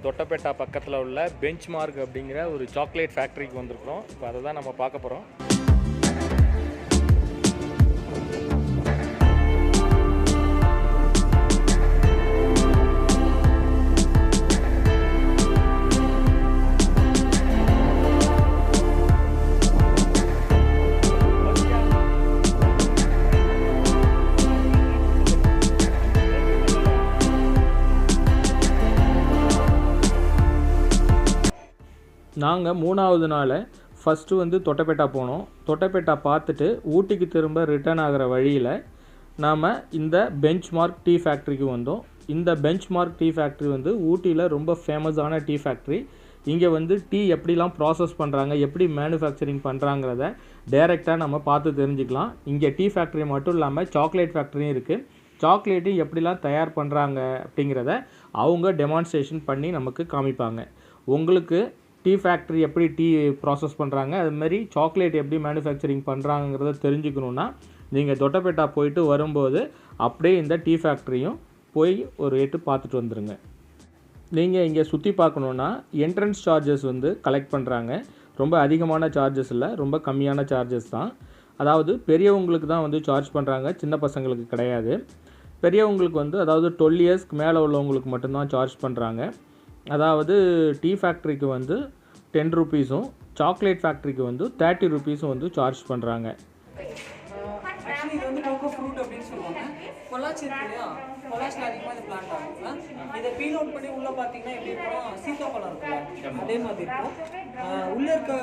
தொட்டபெட்டா பக்கத்தில் உள்ள பெஞ்ச்மார்க் அப்படிங்கிற ஒரு சாக்லேட் ஃபேக்ட்ரிக்கு வந்திருக்கிறோம். இப்போ அதை தான் நம்ம பார்க்க போகிறோம். நாங்கள் 3வது நாள் ஃபஸ்ட்டு வந்து தொட்டபெட்டா போனோம். தொட்டபெட்டா பார்த்துட்டு ஊட்டிக்கு திரும்ப ரிட்டர்ன் ஆகிற வழியில் நாம் இந்த பெஞ்ச்மார்க் டீ ஃபேக்ட்ரிக்கு வந்தோம். இந்த பெஞ்ச்மார்க் டீ ஃபேக்ட்ரி வந்து ஊட்டியில் ரொம்ப ஃபேமஸான டீ ஃபேக்ட்ரி. இங்கே வந்து டீ எப்படிலாம் ப்ராசஸ் பண்ணுறாங்க, எப்படி மேனுஃபேக்சரிங் பண்ணுறாங்கிறத டைரெக்டாக நம்ம பார்த்து தெரிஞ்சுக்கலாம். இங்கே டீ ஃபேக்ட்ரி மட்டும் இல்லாமல் சாக்லேட் ஃபேக்ட்ரியும் இருக்குது. சாக்லேட்டு எப்படிலாம் தயார் பண்ணுறாங்க அப்படிங்கிறத அவங்க டெமான்ஸ்ட்ரேஷன் பண்ணி நமக்கு காமிப்பாங்க. உங்களுக்கு டீ ஃபேக்ட்ரி எப்படி டீ ப்ராசஸ் பண்ணுறாங்க, அதுமாதிரி சாக்லேட் எப்படி மேனுஃபேக்சரிங் பண்ணுறாங்கிறத தெரிஞ்சுக்கணுன்னா நீங்கள் தொட்டபெட்டா போயிட்டு வரும்போது அப்படியே இந்த டீ ஃபேக்ட்ரியும் போய் ஒரு எட்டு பார்த்துட்டு வந்துடுங்க. நீங்கள் இங்கே சுற்றி பார்க்கணுன்னா என்ட்ரன்ஸ் சார்ஜஸ் வந்து கலெக்ட் பண்ணுறாங்க. ரொம்ப அதிகமான சார்ஜஸ் இல்லை, ரொம்ப கம்மியான சார்ஜஸ் தான். அதாவது பெரியவங்களுக்கு தான் வந்து சார்ஜ் பண்ணுறாங்க, சின்ன பசங்களுக்கு கிடையாது. பெரியவங்களுக்கு வந்து அதாவது 12 இயர்ஸ்க்கு மேலே உள்ளவங்களுக்கு மட்டும்தான் சார்ஜ் பண்ணுறாங்க. அதாவது டீ ஃபேக்ட்ரிக்கு வந்து 10 ரூபீஸும் சாக்லேட் ஃபேக்ட்ரிக்கு வந்து 30 ரூபீஸும் வந்து சார்ஜ் பண்ணுறாங்க. ஆக்சுவலி இது வந்து கோகோ ஃப்ரூட் அப்படின்னு சொல்லுவாங்க. பொள்ளாச்சி இருக்கு இல்லையா, பொள்ளாச்சியில் அதிகமாக இது பிளான்ட் ஆகுங்களா. இதை பீல் அவுட் பண்ணி உள்ளே பார்த்தீங்கன்னா எப்படி இருக்கும், சீத்தாப்பழம் இருக்குல்ல அதே மாதிரி இருக்கும். உள்ளே இருக்க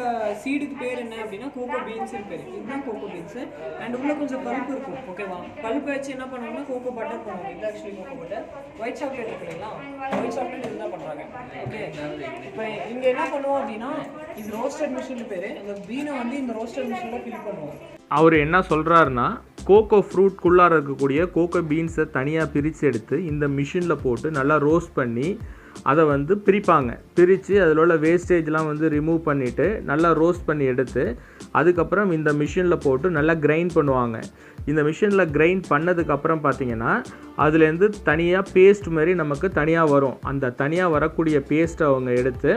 சீடுக்கு பேர் என்ன அப்படின்னா கோகோ பீன்ஸுன்னு பேர். இதுதான் கோகோ பீன்ஸு. அண்ட் உள்ளே கொஞ்சம் பல்ப் இருக்கும், ஓகேவா. பல்ப் வச்சு என்ன பண்ணுவாங்கன்னா கோகோ பட்டர் பண்ணுவாங்க. இது actually cocoa butter. White chocolate இருக்கு இல்லைங்களா, ஒயிட் சாக்லேட் இதுதான் பண்ணுறாங்க. ஓகே, இப்போ இங்கே என்ன பண்ணுவோம் அப்படின்னா இது ரோஸ்டட் மிஷின் பேர். இந்த பீனை வந்து இந்த ரோஸ்டட் மிஷினில் ஃபில் பண்ணுவோம். அவர் என்ன சொல்கிறாருன்னா கோகோ ஃப்ரூட்குள்ளார இருக்கக்கூடிய கோகோ பீன்ஸை தனியாக பிரித்து எடுத்து இந்த மிஷினில் போட்டு நல்லா ரோஸ்ட் பண்ணி அதை வந்து பிரிப்பாங்க. பிரித்து அதில் உள்ள வேஸ்டேஜ்லாம் வந்து ரிமூவ் பண்ணிவிட்டு நல்லா ரோஸ்ட் பண்ணி எடுத்து அதுக்கப்புறம் இந்த மிஷினில் போட்டு நல்லா கிரைண்ட் பண்ணுவாங்க. இந்த மிஷினில் கிரைண்ட் பண்ணதுக்கப்புறம் பார்த்திங்கன்னா அதுலேருந்து தனியாக பேஸ்ட் மாதிரி நமக்கு தனியாக வரும். அந்த தனியாக வரக்கூடிய பேஸ்ட்டை அவங்க எடுத்து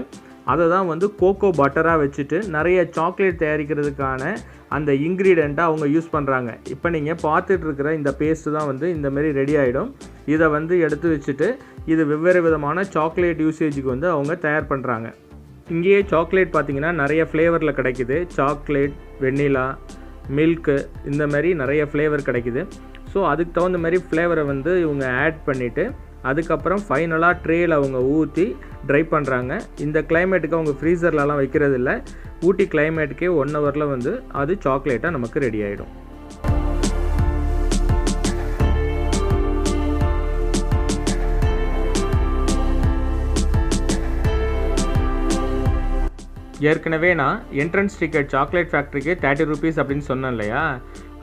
அதை தான் வந்து கோகோ பட்டராக வச்சுட்டு நிறைய சாக்லேட் தயாரிக்கிறதுக்கான அந்த இன்க்ரீடியண்ட்டாக அவங்க யூஸ் பண்ணுறாங்க. இப்போ நீங்கள் பார்த்துட்ருக்கிற இந்த பேஸ்ட்டு தான் வந்து இந்தமாரி ரெடி ஆகிடும். இதை வந்து எடுத்து வச்சுட்டு இது வெவ்வேறு விதமான சாக்லேட் யூசேஜுக்கு வந்து அவங்க தயார் பண்ணுறாங்க. இங்கேயே சாக்லேட் பார்த்திங்கன்னா நிறைய ஃப்ளேவரில் கிடைக்குது. சாக்லேட், வெண்ணிலா, மில்க்கு, இந்த மாதிரி நிறைய ஃப்ளேவர் கிடைக்குது. ஸோ அதுக்கு தகுந்த மாதிரி ஃப்ளேவரை வந்து இவங்க ஆட் பண்ணிவிட்டு அதுக்கப்புறம் ஃபைனலாக ட்ரேயில் அவங்க ஊற்றி ட்ரை பண்ணுறாங்க. இந்த கிளைமேட்டுக்கு அவங்க ஃப்ரீசர்லலாம் வைக்கிறது இல்லை. ஊட்டி கிளைமேட்டுக்கே 1 ஹவரில் வந்து அது சாக்லேட்டாக நமக்கு ரெடி ஆகிடும். ஏற்கனவே நான் என்ட்ரன்ஸ் டிக்கெட் சாக்லேட் ஃபேக்ட்ரிக்கு 30 ரூபீஸ் அப்படின்னு சொன்னேன் இல்லையா,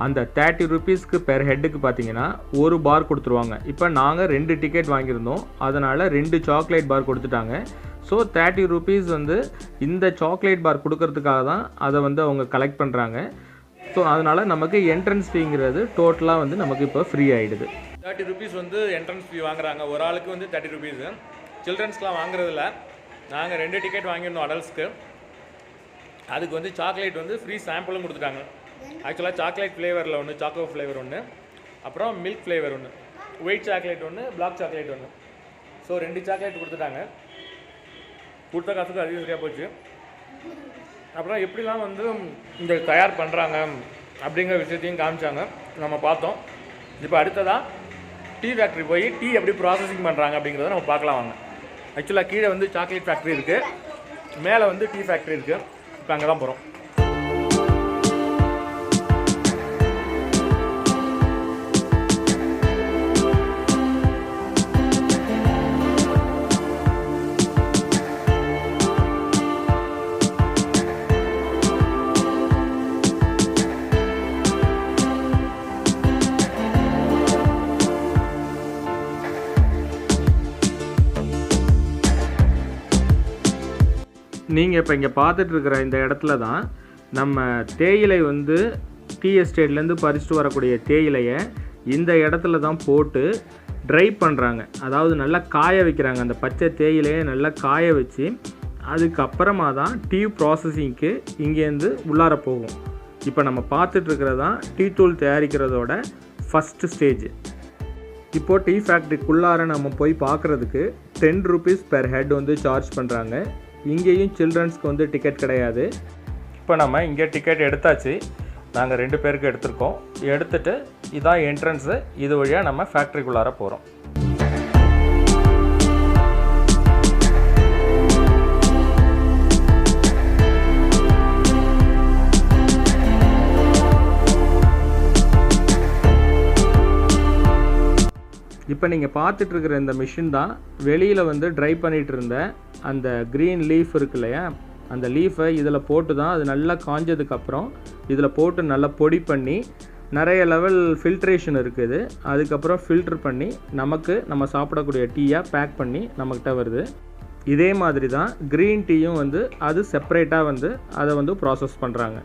அந்த 30 ரூபீஸ்க்கு பெர் ஹெட்டுக்கு பார்த்தீங்கன்னா ஒரு பார் கொடுத்துருவாங்க. இப்போ நாங்கள் 2 டிக்கெட் வாங்கியிருந்தோம், அதனால் 2 சாக்லேட் பார் கொடுத்துட்டாங்க. ஸோ 30 ரூபீஸ் வந்து இந்த சாக்லேட் பார் கொடுக்கறதுக்காக தான் அதை வந்து அவங்க கலெக்ட் பண்ணுறாங்க. ஸோ அதனால் நமக்கு என்ட்ரன்ஸ் ஃபீங்கிறது டோட்டலாக வந்து நமக்கு இப்போ ஃப்ரீ ஆகிடுது. 30 ரூபீஸ் வந்து என்ட்ரன்ஸ் ஃபீ வாங்குறாங்க. ஒரு ஆளுக்கு வந்து 30 ரூபீஸு. சில்ட்ரன்ஸ்லாம் வாங்குறதில்ல. நாங்கள் 2 டிக்கெட் வாங்கியிருந்தோம் அடல்ட்ஸ்க்கு. அதுக்கு வந்து சாக்லேட் வந்து ஃப்ரீ சாம்பிளும் கொடுத்துட்டாங்க. ஆக்சுவலாக சாக்லேட் ஃப்ளேவரில் ஒன்று, சாக்கோ ஃப்ளேவர் ஒன்று, அப்புறம் மில்க் ஃப்ளேவர் ஒன்று, ஒயிட் சாக்லேட் ஒன்று, பிளாக் சாக்லேட் ஒன்று. ஸோ 2 சாக்லேட் கொடுத்துட்டாங்க. கொடுத்த காசுக்கு அதிகம் சரியாக போச்சு. அப்புறம் எப்படிலாம் வந்து இந்த தயார் பண்ணுறாங்க அப்படிங்கிற விஷயத்தையும் காமிச்சாங்க, நம்ம பார்த்தோம். இப்போ அடுத்ததாக டீ ஃபேக்ட்ரி போய் டீ எப்படி ப்ராசஸிங் பண்ணுறாங்க அப்படிங்கிறத நம்ம பார்க்கலாம் வாங்க. ஆக்சுவலாக கீழே வந்து சாக்லேட் ஃபேக்ட்ரி இருக்குது, மேலே வந்து டீ ஃபேக்ட்ரி இருக்குது. இப்போ அங்கே தான் போகிறோம். நீங்கள் இப்போ இங்கே பார்த்துட்ருக்கிற இந்த இடத்துல தான் நம்ம தேயிலை வந்து டீ எஸ்டேட்லேருந்து பறிச்சுட்டு வரக்கூடிய தேயிலையை இந்த இடத்துல தான் போட்டு ட்ரை பண்ணுறாங்க, அதாவது நல்லா காய வைக்கிறாங்க. அந்த பச்சை தேயிலையே நல்லா காய வச்சு அதுக்கப்புறமா தான் டீ ப்ராசஸிங்க்கு இங்கேருந்து உள்ளார போகும். இப்போ நம்ம பார்த்துட்ருக்கிறது தான் டீ தூள் தயாரிக்கிறதோட ஃபஸ்ட்டு ஸ்டேஜ். இப்போது டீ ஃபேக்ட்ரிக்குள்ளார நம்ம போய் பார்க்குறதுக்கு 10 rupees பெர் ஹெட் வந்து சார்ஜ் பண்ணுறாங்க. இங்கேயும் சில்ட்ரன்ஸ்க்கு வந்து டிக்கெட் கிடையாது. இப்போ நம்ம இங்கே டிக்கெட் எடுத்தாச்சு. நாங்கள் 2 பேருக்கு எடுத்திருக்கோம். எடுத்துகிட்டு இதான் என்ட்ரன்ஸு. இது வழியாக நம்ம ஃபேக்ட்ரிக்குள்ளார போகிறோம். இப்போ நீங்கள் பார்த்துட்ருக்கிற இந்த மிஷின் தான் வெளியில் வந்து ட்ரை பண்ணிகிட்டு இருந்த அந்த க்ரீன் லீஃப் இருக்கு இல்லையா, அந்த லீஃபை இதில் போட்டு தான் அது நல்லா காஞ்சதுக்கப்புறம் இதில் போட்டு நல்லா பொடி பண்ணி நிறைய லெவல் ஃபில்ட்ரேஷன் இருக்குது. அதுக்கப்புறம் ஃபில்ட்ரு பண்ணி நம்ம சாப்பிடக்கூடிய டீயாக பேக் பண்ணி நம்மக்கிட்ட வருது. இதே மாதிரி தான் க்ரீன் டீயும் வந்து அது செப்பரேட்டாக வந்து அதை வந்து ப்ராசஸ் பண்ணுறாங்க.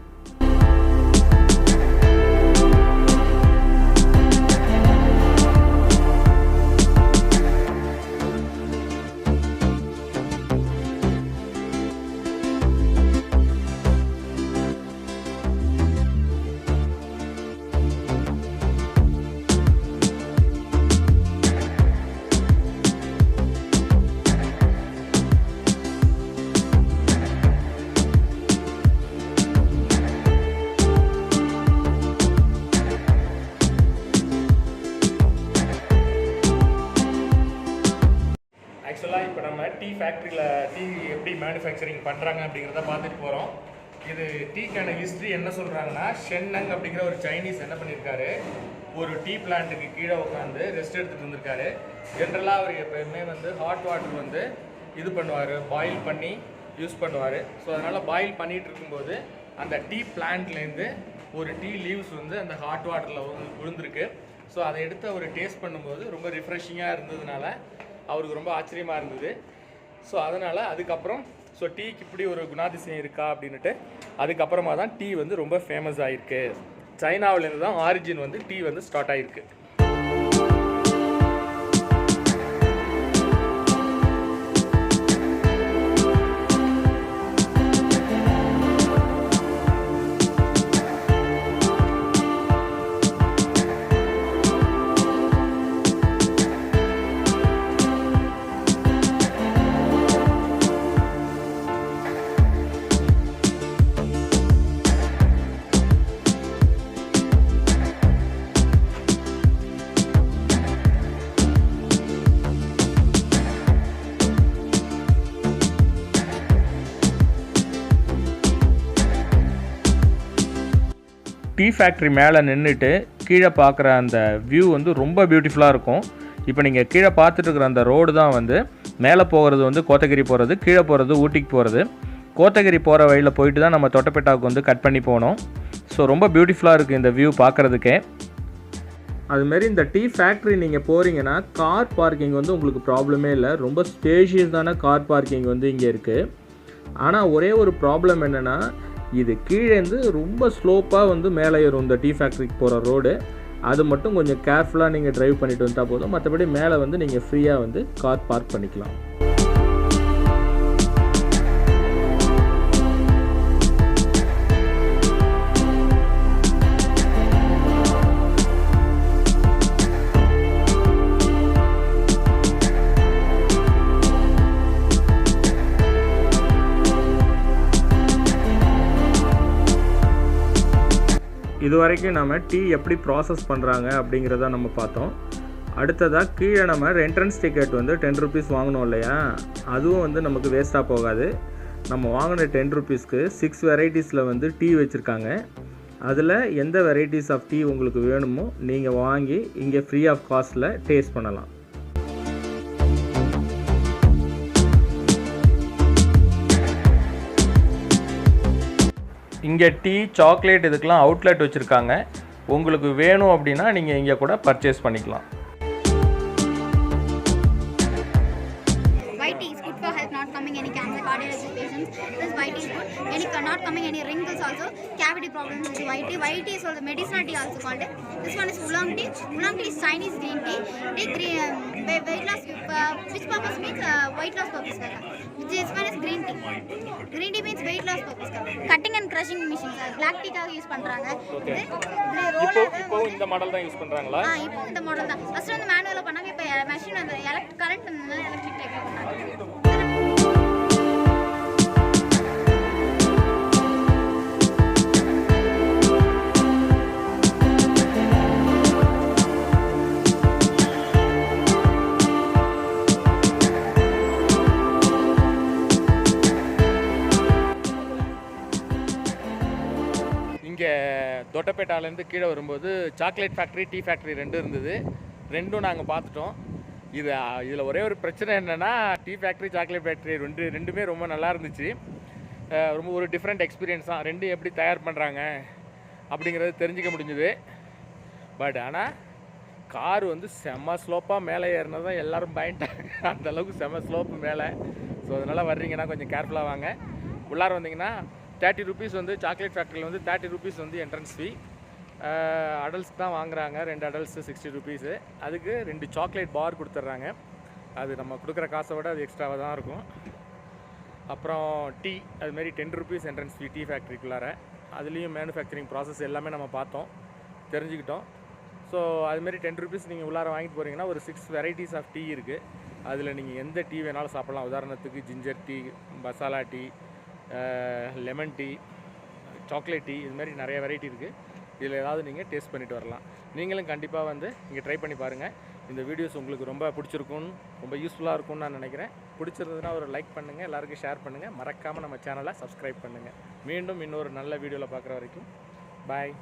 ஆக்சுவலாக இப்போ நம்ம டீ ஃபேக்ட்ரியில் டீ எப்படி மேனுஃபேக்சரிங் பண்ணுறாங்க அப்படிங்கிறத பார்த்துட்டு போகிறோம். இது டீக்கான ஹிஸ்ட்ரி என்ன சொல்கிறாங்கன்னா, ஷென்னங் அப்படிங்கிற ஒரு சைனீஸ் என்ன பண்ணியிருக்காரு, ஒரு டீ பிளான்ட்டுக்கு கீழே உட்காந்து ரெஸ்ட் எடுத்துகிட்டு இருந்திருக்காரு. ஜென்ரலாக அவர் எப்போயுமே வந்து ஹாட் வாட்டர் வந்து இது பண்ணுவார், பாயில் பண்ணி யூஸ் பண்ணுவார். ஸோ அதனால் பாயில் பண்ணிகிட்டு இருக்கும்போது அந்த டீ பிளான்ட்லேருந்து ஒரு டீ லீவ்ஸ் வந்து அந்த ஹாட் வாட்டரில் விழுந்திருக்கு. ஸோ அதை எடுத்து அவர் டேஸ்ட் பண்ணும்போது ரொம்ப ரிஃப்ரெஷிங்காக இருந்ததுனால அவருக்கு ரொம்ப ஆச்சரியமாக இருந்தது. ஸோ அதனால் அதுக்கப்புறம் டீக்கு இப்படி ஒரு குணாதிசயம் இருக்கா அப்படின்ட்டு அதுக்கப்புறமா தான் டீ வந்து ரொம்ப ஃபேமஸ் ஆகிருக்கு. சைனாவிலேருந்து தான் ஆரிஜின் வந்து டீ வந்து ஸ்டார்ட் ஆகிருக்கு. டீ ஃபேக்ட்ரி மேலே நின்றுட்டு கீழே பார்க்குற அந்த வியூ வந்து ரொம்ப பியூட்டிஃபுல்லாக இருக்கும். இப்போ நீங்கள் கீழே பார்த்துட்ருக்குற அந்த ரோடு தான் வந்து மேலே போகிறது வந்து கோத்தகிரி போகிறது, கீழே போகிறது ஊட்டிக்கு போகிறது. கோத்தகிரி போகிற வழியில் போயிட்டு தான் நம்ம தொட்டபெட்டாவுக்கு வந்து கட் பண்ணி போனோம். ஸோ ரொம்ப பியூட்டிஃபுல்லாக இருக்குது இந்த வியூ பார்க்குறதுக்கே. அதுமாரி இந்த டீ ஃபேக்ட்ரி நீங்கள் போகிறீங்கன்னா கார் பார்க்கிங் வந்து உங்களுக்கு ப்ராப்ளமே இல்லை. ரொம்ப ஸ்பேஷியஸான கார் பார்க்கிங் வந்து இங்கே இருக்குது. ஆனால் ஒரே ஒரு ப்ராப்ளம் என்னென்னா, இது கீழேருந்து ரொம்ப ஸ்லோப்பாக வந்து மேலே ஏறும் இந்த டீ ஃபேக்ட்ரிக்கு போகிற ரோடு. அது மட்டும் கொஞ்சம் கேர்ஃபுல்லாக நீங்கள் ட்ரைவ் பண்ணிட்டு வந்தால் போதும். மற்றபடி மேலே வந்து நீங்கள் ஃப்ரீயாக வந்து கார் பார்க் பண்ணிக்கலாம். இது வரைக்கும் நம்ம டீ எப்படி ப்ராசஸ் பண்ணுறாங்க அப்படிங்கிறத நம்ம பார்த்தோம். அடுத்ததாக கீழே நம்ம என்ட்ரன்ஸ் டிக்கெட் வந்து 10 rupees வாங்கினோம் இல்லையா, அதுவும் வந்து நமக்கு வேஸ்ட்டாக போகாது. நம்ம வாங்கின 10 rupeesக்கு 6 வெரைட்டிஸில் வந்து டீ வச்சுருக்காங்க. அதில் எந்த வெரைட்டிஸ் ஆஃப் டீ உங்களுக்கு வேணுமோ நீங்கள் வாங்கி இங்கே ஃப்ரீ ஆஃப் காஸ்ட்டில் டேஸ்ட் பண்ணலாம். இங்கே டீ, சாக்லேட் இதுக்கெலாம் அவுட்லெட் வச்சுருக்காங்க. உங்களுக்கு வேணும் அப்படின்னா நீங்கள் இங்கே கூட பர்ச்சேஸ் பண்ணிக்கலாம். White tea is good for health, not coming any cancer, cardiology patients. pigmentations. This white tea is good. Any not coming any wrinkles also. Cavity problems is white tea. White tea is also medicinal tea also called. This one is oolong tea. Oolong tea is Chinese green tea. Weight loss. Which purpose means weight loss purpose. This one is green tea. Green tea means weight loss purpose. Cutting and crushing machines. Black tea காக use பண்றாங்க. இப்போ இந்த model தான் use பண்றாங்களா? இப்போ இந்த model தான். First வந்து மேனுவலா பண்ணாங்க. இப்போ மெஷின் அந்த கரண்ட் வந்தனால எலக்ட்ரிக் டைப்ல பண்றாங்க. இங்கே தொட்டப்பேட்டாலேருந்து கீழே வரும்போது சாக்லேட் ஃபேக்ட்ரி டீ ஃபேக்ட்ரி இருந்தது. ரெண்டும் நாங்கள் பார்த்துட்டோம். இதில் ஒரே ஒரு பிரச்சனை என்னென்னா டீ ஃபேக்ட்ரி சாக்லேட் ஃபேக்ட்ரி ரெண்டுமே ரொம்ப நல்லா இருந்துச்சு. ரொம்ப ஒரு டிஃப்ரெண்ட் எக்ஸ்பீரியன்ஸ் தான். ரெண்டும் எப்படி தயார் பண்ணுறாங்க அப்படிங்கிறது தெரிஞ்சிக்க முடிஞ்சுது. பட் ஆனால் கார் வந்து செம்ம ஸ்லோப்பாக மேலே ஏறினது தான் எல்லோரும் பயந்துட்டாங்க. அந்தளவுக்கு செம்ம ஸ்லோப்பு மேலே. ஸோ அதனால் வர்றீங்கன்னா கொஞ்சம் கேர்ஃபுல்லாக வாங்க. உள்ளார வந்தீங்கன்னா 30 rupees வந்து சாக்லேட் ஃபேக்ட்ரியில் வந்து 30 rupees வந்து என்ட்ரன்ஸ் ஃபீ. அடல்ட்ஸ்க்கு தான் வாங்குறாங்க. 2 adults 60 rupees. அதுக்கு 2 சாக்லேட் பார் கொடுத்துட்றாங்க. அது நம்ம கொடுக்குற காசை விட அது எக்ஸ்ட்ராவாக தான் இருக்கும். அப்புறம் டீ அதுமாரி 10 rupees என்ட்ரன்ஸ் ஃபீ டீ ஃபேக்ட்ரிக்குள்ளார. அதுலேயும் மேனுஃபேக்சரிங் ப்ராசஸ் எல்லாமே நம்ம பார்த்தோம், தெரிஞ்சுக்கிட்டோம். ஸோ அதுமாரி 10 rupees நீங்கள் உள்ளார வாங்கிட்டு போகிறீங்கன்னா ஒரு 6 varieties ஆஃப் டீ இருக்குது. அதில் நீங்கள் எந்த டீ வேணாலும் சாப்பிட்லாம். உதாரணத்துக்கு ginger tea, masala tea, lemon tea, chocolate tea, இதுமாரி நிறைய வெரைட்டி இருக்குது. இதில் ஏதாவது நீங்கள் டேஸ்ட் பண்ணிட்டு வரலாம். நீங்களும் கண்டிப்பாக வந்து இங்கே ட்ரை பண்ணி பாருங்கள். இந்த வீடியோஸ் உங்களுக்கு ரொம்ப பிடிச்சிருக்கும், ரொம்ப யூஸ்ஃபுல்லாக இருக்கும்னு நான் நினைக்கிறேன். பிடிச்சிருந்ததுன்னா ஒரு லைக் பண்ணுங்கள், எல்லாருக்கும் ஷேர் பண்ணுங்கள். மறக்காமல் நம்ம சேனலை சப்ஸ்கிரைப் பண்ணுங்கள். மீண்டும் இன்னொரு நல்ல வீடியோவில் பார்க்குற வரைக்கும் பாய்.